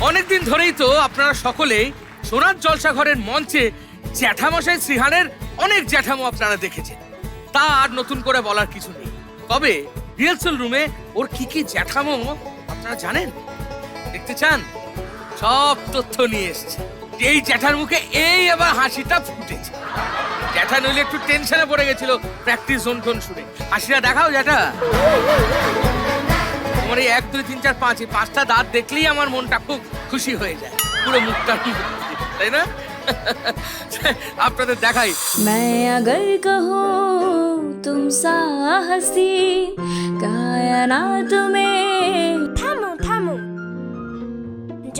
অনেকদিন ধরেই তো আপনারা সকলেই সোনার জলসা ঘরের মঞ্চে জ্যাঠামশাই শ্রীহানের অনেক জ্যাঠামো আপনারা দেখেছেন। তা আর নতুন করে বলার কিছু নেই। তবে রিহার্সাল রুমে ওর কি কি জ্যাঠামো আপনারা জানেন? দেখতে চান? সব তথ্য নিয়ে এসেছে। এই জ্যাঠার মুখে এই আবার হাসিটা ফুটেছে। জ্যাঠা নইলে একটু টেনশনে পড়ে গেছিল প্র্যাকটিস জোন শুনে। হাসিটা দেখাও জ্যাঠা। তোমার এই 1 2 3 4 5 এই 5টা দাঁত দেখলেই আমার মনটা খুব খুশি হয়ে যায়, পুরো মুখটা, তাই না? আপনাদের দেখাই। मैं अगर कहूँ तुम साहसी कायनात में। থামো থামো,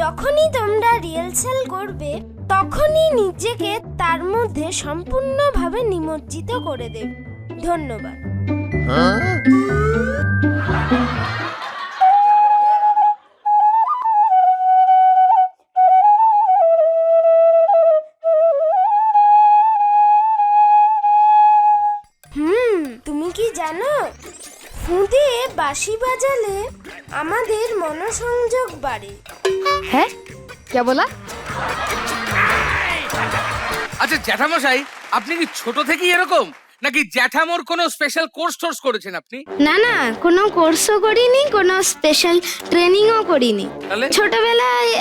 যখনই তোমরা রিহার্সাল করবে তখনই নিজেকে তার মধ্যে সম্পূর্ণভাবে নিমজ্জিত করে দেবে। ধন্যবাদ। তুমি কি জানো, ফুঁ দিয়ে বাঁশি বাজালে আমাদের মনোসংযোগ বাড়ে। है क्या बोला? আচ্ছা জ্যাঠামশাই, আপনি কি ছোট থেকেই এরকম, নাকি জ্যাঠামোর কোনো স্পেশাল কোর্স করেছেন আপনি? না না, কোনো কোর্সও করিনি, কোনো স্পেশাল ট্রেনিংও করিনি। তাহলে? ছোটবেলায়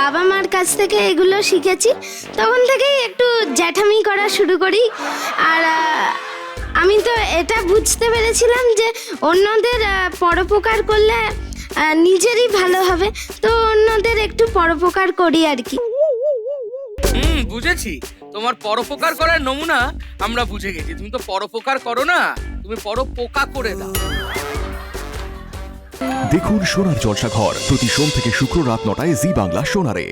বাবা মার কাছ থেকে এগুলো শিখেছি, তখন থেকেই একটু জ্যাঠামি করা শুরু করি। আর আমি তো এটা বুঝতে পেরেছিলাম যে অন্যদের পরোপকার করলে নিজেরই ভালো হবে, তো অন্যদের একটু পরোপকার করি আর কি। বুঝেছি। তোমার পরোপকার করার নমুনা আমরা বুঝে গেছি। তুমি তো পরোপকার করো না, তুমি পরোপোকা করে দাও। দেখুন সোনার জলসা ঘর প্রতি সোম থেকে শুক্র রাত 9টায় জি বাংলা সোনারে।